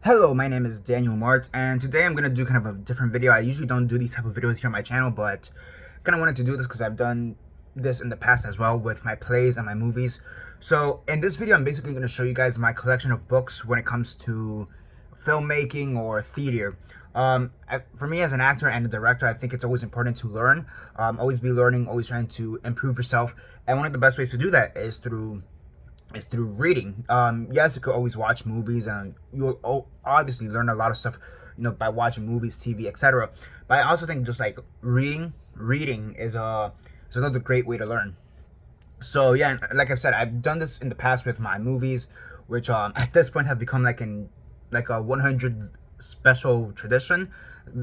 Hello, my name is Daniel Mart, and today I'm going to do kind of a different video. I usually don't do these type of videos here on my channel, but kind of wanted to do this because I've done this in the past as well with my plays and my movies. So in this video, I'm basically going to show you guys my collection of books when it comes to filmmaking or theater. For me as an actor and a director, I think it's always important to learn, always be learning, always trying to improve yourself. And one of the best ways to do that is through reading. Yes, you could always watch movies, and you'll obviously learn a lot of stuff, by watching movies, TV, etc. But I also think just like reading is another great way to learn. So yeah, like I've said, I've done this in the past with my movies, which at this point have become like a 100 special tradition.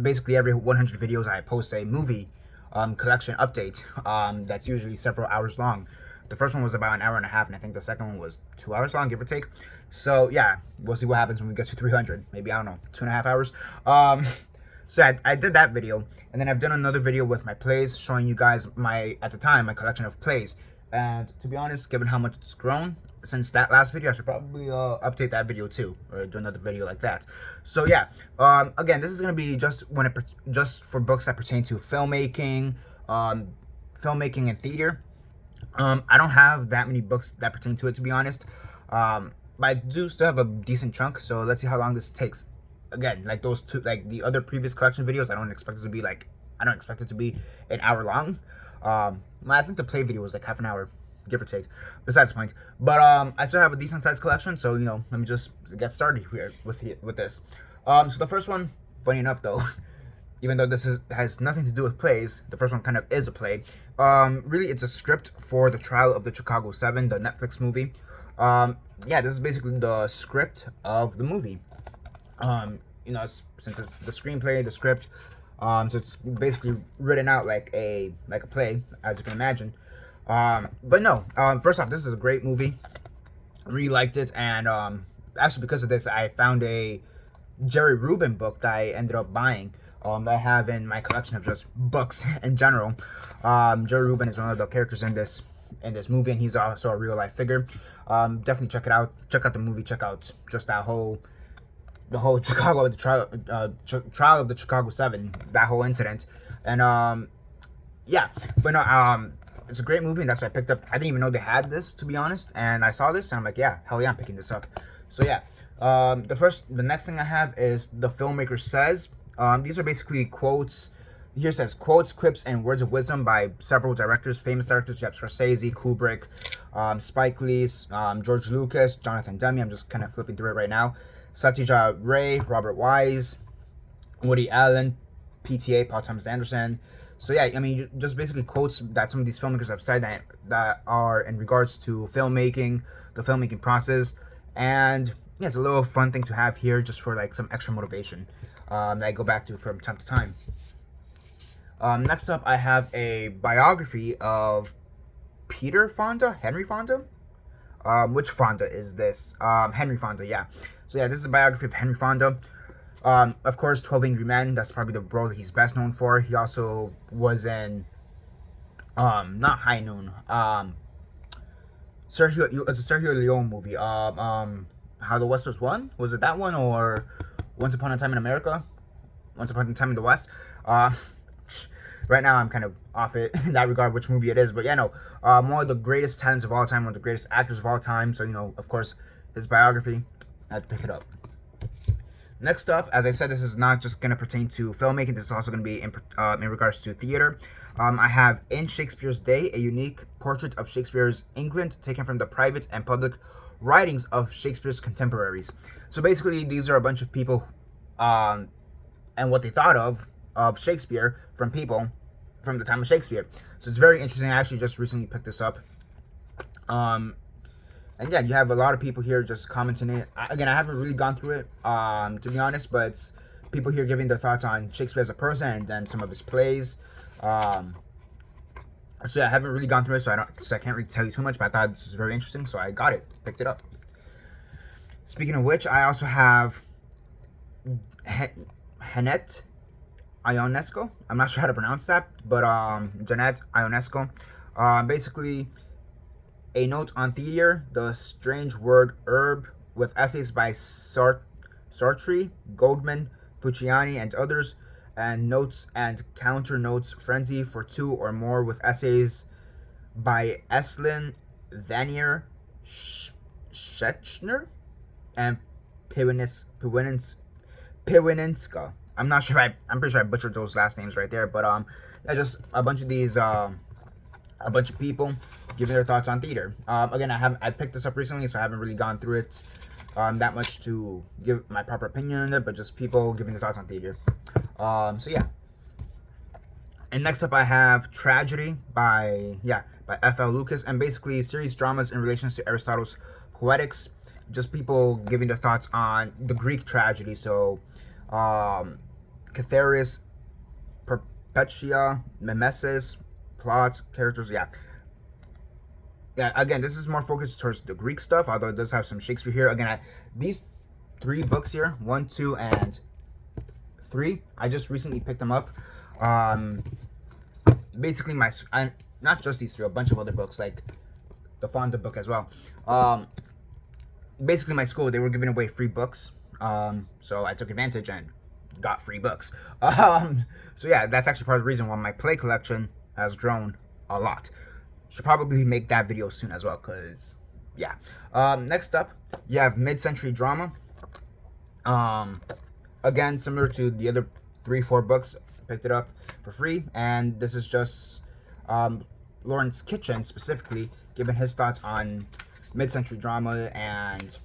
Basically, every 100 videos I post a movie collection update that's usually several hours long. The first one was about an hour and a half, and I think the second one was 2 hours long, give or take. So yeah, we'll see what happens when we get to 300. Maybe, I don't know, 2.5 hours. So I did that video, and then I've done another video with my plays, showing you guys at the time, my collection of plays. And to be honest, given how much it's grown since that last video, I should probably update that video too, or do another video like that. So yeah, again, this is gonna be just just for books that pertain to filmmaking, filmmaking and theater. I don't have that many books that pertain to it, to be honest. But I do still have a decent chunk, so let's see how long this takes. Again, like those two, like the other previous collection videos, I don't expect it to be an hour long. I think the play video was like half an hour, give or take. Besides the point. But I still have a decent sized collection, so let me just get started here with this. So the first one, funny enough though, even though this has nothing to do with plays, the first one kind of is a play. Really, it's a script for The Trial of the Chicago 7, the Netflix movie. Yeah, this is basically the script of the movie. Since it's the screenplay, the script, so it's basically written out like a play, as you can imagine. But no, first off, this is a great movie. I really liked it, and actually because of this, I found a Jerry Rubin book that I ended up buying. That I have in my collection of just books in general. Jerry Rubin is one of the characters in this movie, and he's also a real life figure. Definitely check it out. Check out the movie. Check out just the whole Chicago, the trial of the Chicago 7, that whole incident. And yeah, but no, it's a great movie, and that's what I picked up. I didn't even know they had this, to be honest, and I saw this and I'm like, yeah, hell yeah, I'm picking this up. So yeah, the next thing I have is The Filmmaker Says. These are basically quotes. Here says quotes, quips, and words of wisdom by several directors, famous directors. You have Scorsese, Kubrick, Spike Lee, George Lucas, Jonathan Demme. I'm just kind of flipping through it right now. Satyajit Ray, Robert Wise, Woody Allen, PTA, Paul Thomas Anderson. So yeah, I mean, just basically quotes that some of these filmmakers have said that are in regards to filmmaking, the filmmaking process, and yeah, it's a little fun thing to have here just for like some extra motivation that I go back to from time to time. Next up, I have a biography of Henry Fonda. Which Fonda is this? Henry Fonda, yeah. So yeah, this is a biography of Henry Fonda. Of course, 12 Angry Men, that's probably the role he's best known for. He also was in, not High Noon, it's a Sergio Leone movie. How the West Was Won? Was it that one, or Once Upon a Time in America? Once Upon a Time in the West? Right now I'm kind of off it in that regard, which movie it is. But yeah, no, one of the greatest talents of all time, one of the greatest actors of all time. So, of course, his biography, I had to pick it up. Next up, as I said, this is not just going to pertain to filmmaking. This is also going to be in regards to theater. I have In Shakespeare's Day, a unique portrait of Shakespeare's England taken from the private and public writings of Shakespeare's contemporaries. So basically, these are a bunch of people and what they thought of Shakespeare from people from the time of Shakespeare. So it's very interesting. I actually just recently picked this up. And yeah, you have a lot of people here just commenting it. Again, I haven't really gone through it, to be honest, but it's people here giving their thoughts on Shakespeare as a person and then some of his plays. So yeah, I haven't really gone through it, so I can't really tell you too much, but I thought this was very interesting, so I got it, picked it up. Speaking of which, I also have Annette Ionesco. I'm not sure how to pronounce that, but Annette Ionesco. Basically, A Note on Theater, The Strange Word Herb, with essays by Sartre, Goldman, Pucciani, and others, and notes and counter notes frenzy for 2 or more with essays by Eslin, Vanier, Schechner, and Piwininska. I'm not sure if I'm pretty sure I butchered those last names right there, but yeah, just a bunch of these a bunch of people giving their thoughts on theater. Again, I picked this up recently, so I haven't really gone through it that much to give my proper opinion on it, but just people giving their thoughts on theater. So yeah. And next up I have Tragedy by F.L. Lucas, and basically series dramas in relation to Aristotle's Poetics, just people giving their thoughts on the Greek tragedy. So Catharis, Perpetua, Mimesis, plots, characters, yeah, again, this is more focused towards the Greek stuff, although it does have some Shakespeare here. Again, these 3 books here, 1, 2, and 3, I just recently picked them up. Basically, not just these 3, a bunch of other books, like the Fonda book as well. Basically, my school, they were giving away free books, so I took advantage and got free books. So yeah, that's actually part of the reason why my play collection has grown a lot. Should probably make that video soon as well, because yeah. Next up, you have mid-century drama. Again, similar to the other 3-4 books, picked it up for free, and this is just Laurence Kitchin specifically giving his thoughts on mid-century drama. And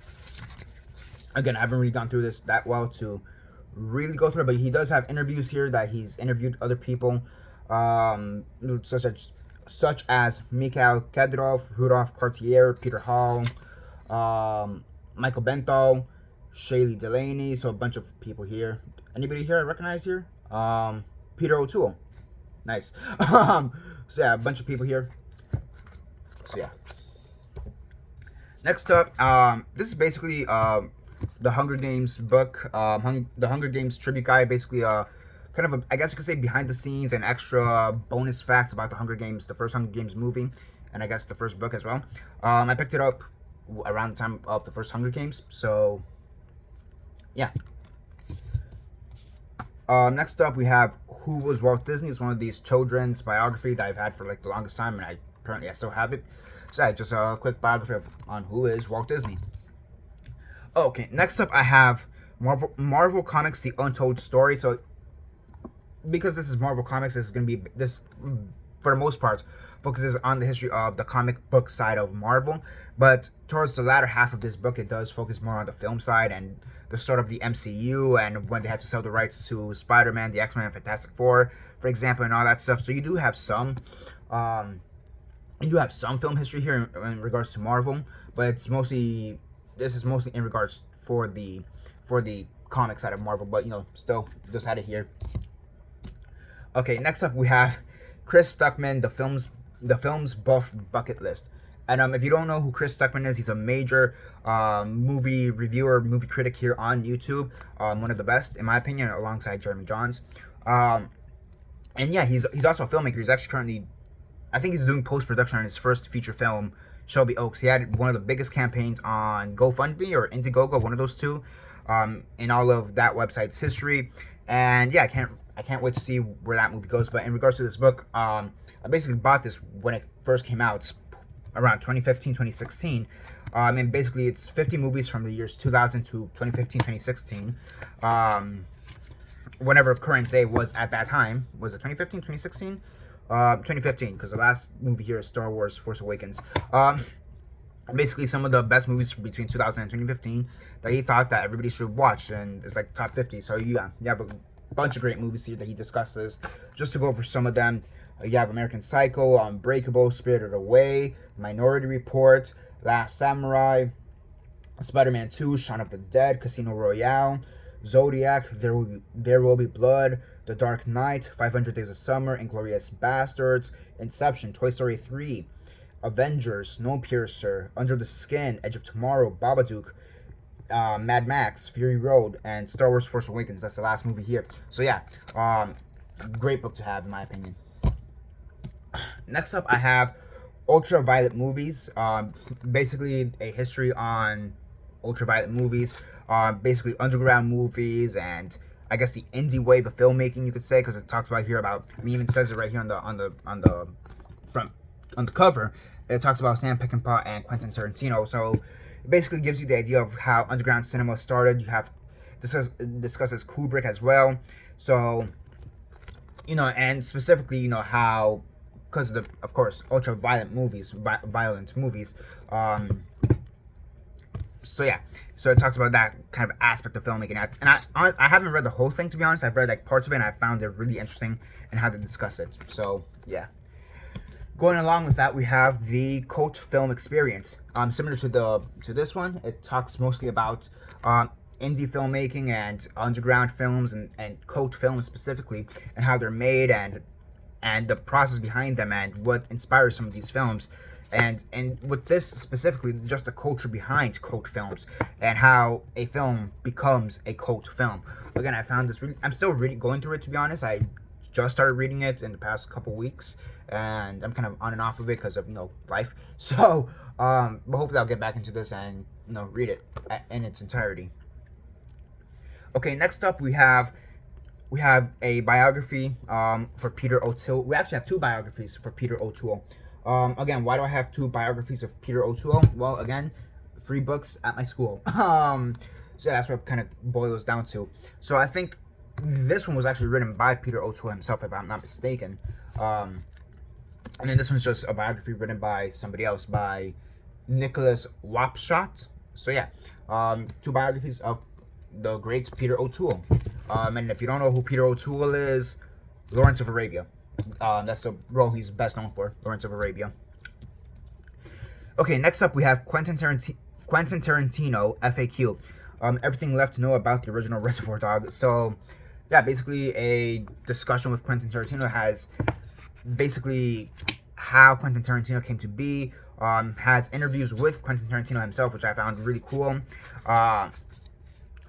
again, I haven't really gone through this that well to really go through it, but he does have interviews here that he's interviewed other people, such as Mikhail Kedrov, Rudolph Cartier, Peter Hall, Michael Bento, Shaylee Delaney, so a bunch of people here. Anybody here I recognize here? Peter O'Toole. Nice. So yeah, a bunch of people here. So yeah. Next up, this is basically the Hunger Games book, the Hunger Games tribute guide, basically kind of I guess you could say behind the scenes and extra bonus facts about the Hunger Games, the first Hunger Games movie, and I guess the first book as well. I picked it up around the time of the first Hunger Games, so yeah. Next up we have Who Was Walt Disney. It's one of these children's biography that I've had for like the longest time, and I still have it. So yeah, just a quick biography on who is Walt Disney. Okay, next up I have Marvel Comics, The Untold Story. So because this is Marvel Comics, this is going to be, this for the most part focuses on the history of the comic book side of Marvel, but towards the latter half of this book it does focus more on the film side and the start of the MCU, and when they had to sell the rights to Spider-Man, the X-Men, and Fantastic Four, for example, and all that stuff. So you do have some film history here in regards to Marvel, but this is mostly in regards for the comic side of Marvel, but still just had it here. Okay, next up we have Chris Stuckmann, the film's buff bucket list. And if you don't know who Chris Stuckmann is, he's a major movie reviewer, movie critic here on YouTube. One of the best, in my opinion, alongside Jeremy Johns. And yeah, he's also a filmmaker. He's actually currently, I think he's doing post-production on his first feature film, Shelby Oaks. He had one of the biggest campaigns on GoFundMe or Indiegogo, one of those two, in all of that website's history. And yeah, I can't wait to see where that movie goes. But in regards to this book, I basically bought this when it first came out, around 2015, 2016. And basically it's 50 movies from the years 2000 to 2015, 2016. Whenever current day was at that time. Was it 2015, 2016? 2015, because the last movie here is Star Wars Force Awakens. Basically some of the best movies between 2000 and 2015 that he thought that everybody should watch, and it's like top 50. So yeah, you have a bunch of great movies here that he discusses. Just to go over some of them, you have American Psycho, Unbreakable, Spirited Away, Minority Report, Last Samurai, Spider-Man 2, Shaun of the Dead, Casino Royale, Zodiac, There Will Be Blood, The Dark Knight, 500 Days of Summer, Inglourious Bastards, Inception, Toy Story 3, Avengers, Snowpiercer, Under the Skin, Edge of Tomorrow, Babadook, Mad Max, Fury Road, and Star Wars Force Awakens. That's the last movie here. So yeah, great book to have in my opinion. Next up I have Ultraviolet Movies, basically a history on Ultraviolet Movies, basically underground movies, and I guess the indie wave of filmmaking, you could say, because it talks about here about, I mean, even says it right here on the front, on the cover. It talks about Sam Peckinpah and Quentin Tarantino. So it basically gives you the idea of how underground cinema started. You have discusses Kubrick as well. So, you know, and specifically, you know, how, because of the, of course, ultraviolet movies, violent movies. So yeah, so it talks about that kind of aspect of filmmaking, and I haven't read the whole thing, to be honest. I've read like parts of it, and I found it really interesting and how to discuss it. So yeah, going along with that, we have the cult film experience. Similar to this one, it talks mostly about indie filmmaking and underground films and cult films specifically, and how they're made and the process behind them and what inspires some of these films. And with this specifically, just the culture behind cult films and how a film becomes a cult film. Again, I found this really, I'm still going through it, to be honest. I just started reading it in the past couple weeks, and I'm kind of on and off of it because of, you know, life. So, but hopefully I'll get back into this and, you know, read it in its entirety. Okay, next up we have a biography for Peter O'Toole. We actually have two biographies for Peter O'Toole. Again, why do I have two biographies of Peter O'Toole? Well, again, free books at my school. So that's what it kind of boils down to. So I think this one was actually written by Peter O'Toole himself, if I'm not mistaken. And then this one's just a biography written by somebody else, by Nicholas Wapshott. So yeah, two biographies of the great Peter O'Toole. And if you don't know who Peter O'Toole is, Laurence of Arabia. That's the role he's best known for, Laurence of Arabia. Okay, next up we have Quentin Tarantino, FAQ. Everything left to know about the original Reservoir Dogs. So, yeah, basically a discussion with Quentin Tarantino has basically how Quentin Tarantino came to be. Has interviews with Quentin Tarantino himself, which I found really cool.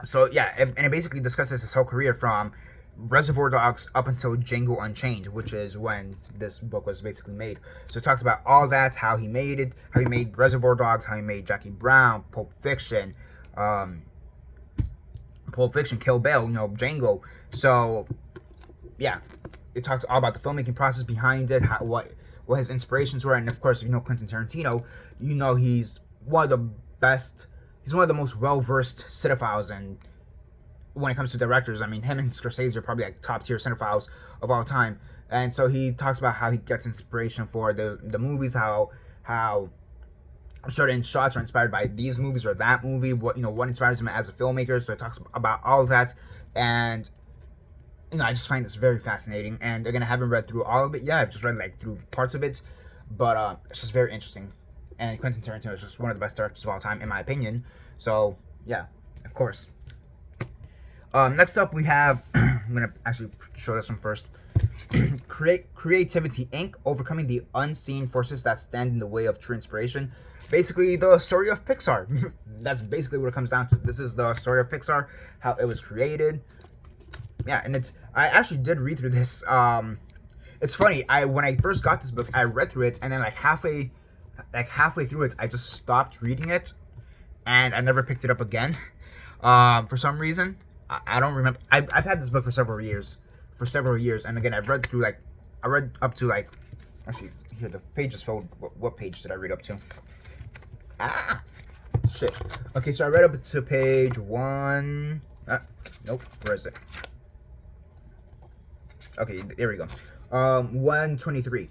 So yeah, and it basically discusses his whole career from Reservoir Dogs up until Django Unchained, which is when this book was basically made. So it talks about all that, how he made it, how he made Reservoir Dogs, how he made Jackie Brown, Pulp Fiction, Kill Bill, you know, Django. So yeah, it talks all about the filmmaking process behind it, what his inspirations were, and of course, if you know Quentin Tarantino, you know he's one of the best. He's one of the most well-versed cinephiles, and when it comes to directors, I mean, him and Scorsese are probably like top-tier cinephiles of all time. And so he talks about how he gets inspiration for the movies, how certain shots are inspired by these movies or that movie, what inspires him as a filmmaker. So it talks about all of that, and you know, I just find this very fascinating. And again, I haven't read through all of it yet. I've just read like through parts of it, but it's just very interesting. And Quentin Tarantino is just one of the best directors of all time, in my opinion. So, yeah, of course. Next up, we have... I'm going to actually show this one first. Creativity, Inc. Overcoming the Unseen Forces That Stand in the Way of True Inspiration. Basically, the story of Pixar. That's basically what it comes down to. This is the story of Pixar, how it was created. Yeah, and it's... I actually did read through this. It's funny. When I first got this book, I read through it, and then like halfway through it, I just stopped reading it, and I never picked it up again. For some reason, I don't remember. I've had this book for several years, and again, I read up to like, actually here the page is filled. What page did I read up to? Shit. Okay, so I read up to page 1. Nope. Where is it? Okay, there we go. 123.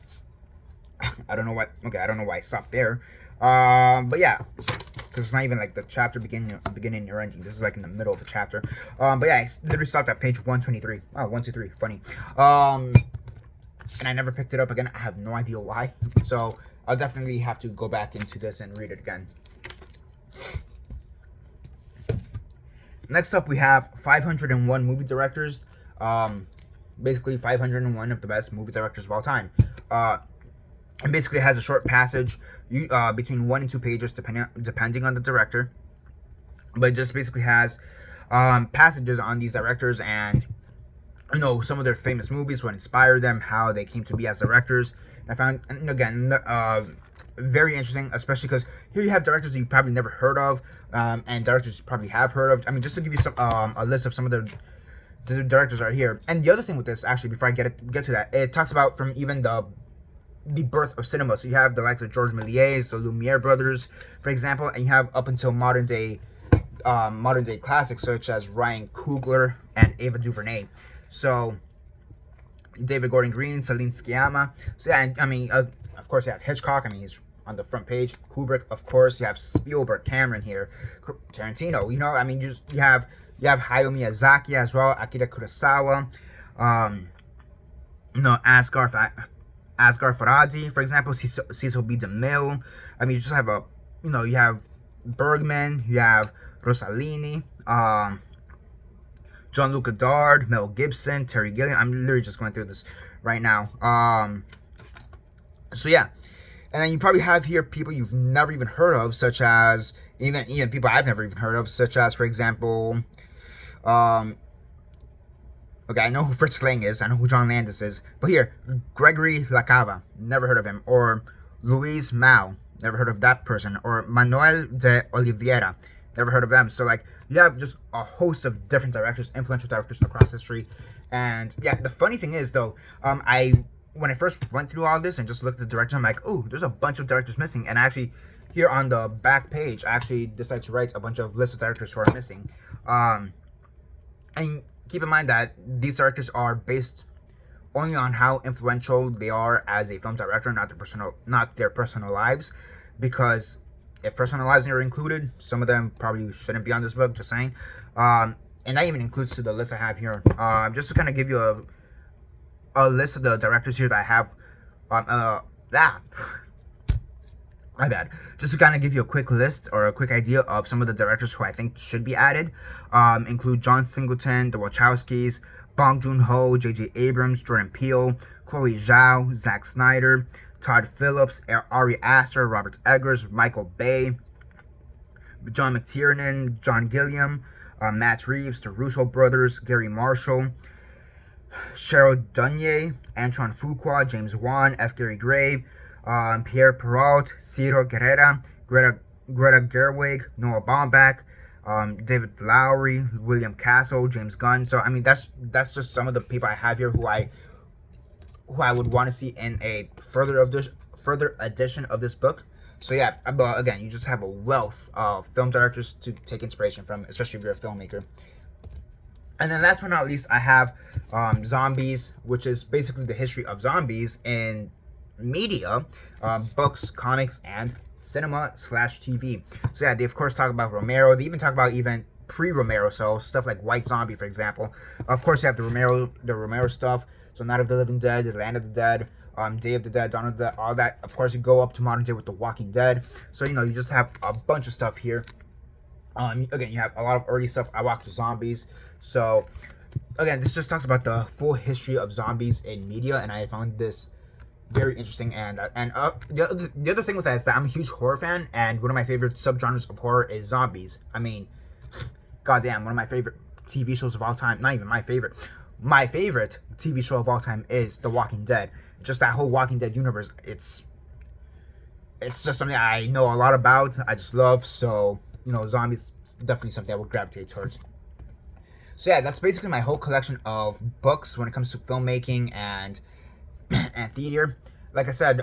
I don't know why. Okay, I don't know why I stopped there. But yeah, because it's not even like the chapter beginning or ending. This is like in the middle of the chapter. But yeah, I literally stopped at page 123. Oh, 123. Funny. And I never picked it up again. I have no idea why. So I'll definitely have to go back into this and read it again. Next up, we have 501 movie directors. Basically 501 of the best movie directors of all time. And basically has a short passage between 1 and 2 pages depending on the director, but it just basically has passages on these directors and, you know, some of their famous movies, what inspired them, how they came to be as directors. And I found, and again, very interesting, especially because here you have directors you probably never heard of, and directors you probably have heard of. I mean, just to give you some a list of some of the directors are here. And the other thing with this, actually, before I get to that, it talks about from even the birth of cinema. So you have the likes of Georges Méliès, the Lumiere brothers, for example, and you have up until modern day classics such as Ryan Coogler and Ava DuVernay. So David Gordon Green, Celine Sciamma. So yeah, I mean, of course you have Hitchcock. I mean, he's on the front page. Kubrick, of course. You have Spielberg, Cameron here, Tarantino. You know, I mean, you have Hayao Miyazaki as well, Akira Kurosawa. You know, Asghar Farhadi, for example, Cecil B. DeMille. I mean, you just have you have Bergman, you have Rossellini, Jean-Luc Godard, Mel Gibson, Terry Gilliam. I'm literally just going through this right now. So yeah, and then you probably have here people you've never even heard of, such as even people I've never even heard of, such as, for example, okay, I know who Fritz Lang is, I know who John Landis is, but here, Gregory Lacava, never heard of him, or Louise Mao, never heard of that person, or Manuel de Oliveira, never heard of them. So like, you have just a host of different directors, influential directors across history. And yeah, the funny thing is though, when I first went through all this and just looked at the directors, I'm like, oh, there's a bunch of directors missing. And actually, here on the back page, I actually decided to write a bunch of lists of directors who are missing. And keep in mind that these directors are based only on how influential they are as a film director, not their personal lives. Because if personal lives are included, some of them probably shouldn't be on this book, just saying. And that even includes to the list I have here. Just to kind of give you a list of the directors here that I have. My bad. Just to kind of give you a quick list or a quick idea of some of the directors who I think should be added. Include John Singleton, the Wachowskis, Bong Joon-ho, J.J. Abrams, Jordan Peele, Chloe Zhao, Zack Snyder, Todd Phillips, Ari Aster, Robert Eggers, Michael Bay, John McTiernan, John Gilliam, Matt Reeves, the Russo brothers, Gary Marshall, Cheryl Dunye, Antoine Fuqua, James Wan, F. Gary Gray, Pierre Perrault, Ciro Guerrera, Greta Gerwig, Noah Baumbach, David Lowery, William Castle, James Gunn. So I mean, that's just some of the people I have here who I would want to see in a further edition of this book. So yeah, again, you just have a wealth of film directors to take inspiration from, especially if you're a filmmaker. And then last but not least, I have Zombies, which is basically the history of zombies in media, books, comics, and cinema/TV. So yeah, they of course talk about Romero. They even talk about even pre-Romero, so stuff like White Zombie, for example. Of course, you have the Romero stuff. So Night of the Living Dead, The Land of the Dead, Day of the Dead, Dawn of the Dead, all that. Of course, you go up to modern day with The Walking Dead. So, you know, you just have a bunch of stuff here. Again, you have a lot of early stuff. I walked with zombies. So, again, this just talks about the full history of zombies in media, and I found this very interesting. And the other thing with that is that I'm a huge horror fan, and one of my favorite subgenres of horror is zombies. I mean, goddamn, one of my favorite TV shows of all time. Not even my favorite. My favorite TV show of all time is The Walking Dead. Just that whole Walking Dead universe, it's just something I know a lot about. I just love. So, you know, zombies is definitely something I would gravitate towards. So yeah, that's basically my whole collection of books when it comes to filmmaking and theater. Like I said,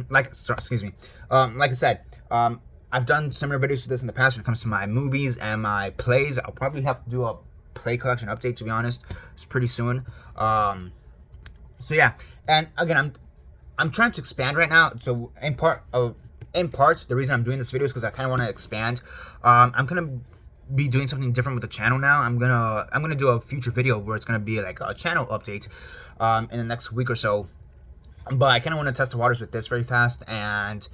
like I said, I've done similar videos to this in the past when it comes to my movies and my plays. I'll probably have to do a play collection update, to be honest. It's pretty soon. So yeah, and again, I'm trying to expand right now. So in part, the reason I'm doing this video is because I kind of want to expand. I'm gonna be doing something different with the channel now. I'm gonna do a future video where it's gonna be like a channel update in the next week or so. But I kind of want to test the waters with this very fast, and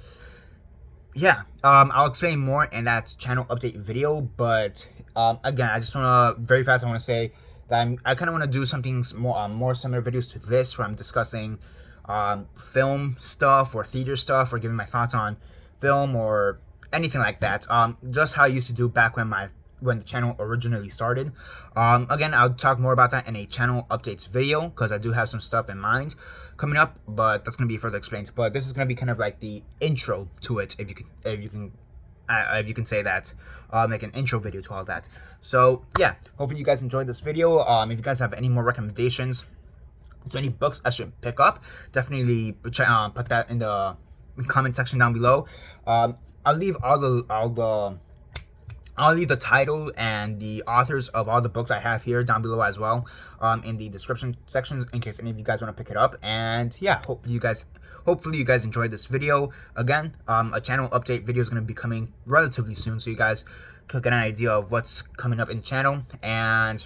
yeah, I'll explain more in that channel update video. But again, I just want to very fast. I want to say that I kind of want to do something more similar videos to this, where I'm discussing film stuff or theater stuff, or giving my thoughts on film or anything like that. Just how I used to do back when the channel originally started. Again, I'll talk more about that in a channel updates video, because I do have some stuff in mind coming up, but that's gonna be further explained. But this is gonna be kind of like the intro to it, if you can say that, like an intro video to all that. So yeah, hopefully you guys enjoyed this video. If you guys have any more recommendations to any books I should pick up, definitely put that in the comment section down below. I'll leave I'll leave the title and the authors of all the books I have here down below as well, in the description section, in case any of you guys want to pick it up. And yeah, hopefully you guys enjoyed this video. Again, a channel update video is going to be coming relatively soon, so you guys could get an idea of what's coming up in the channel. And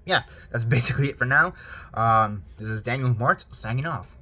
yeah, that's basically it for now. This is Daniel Mart signing off.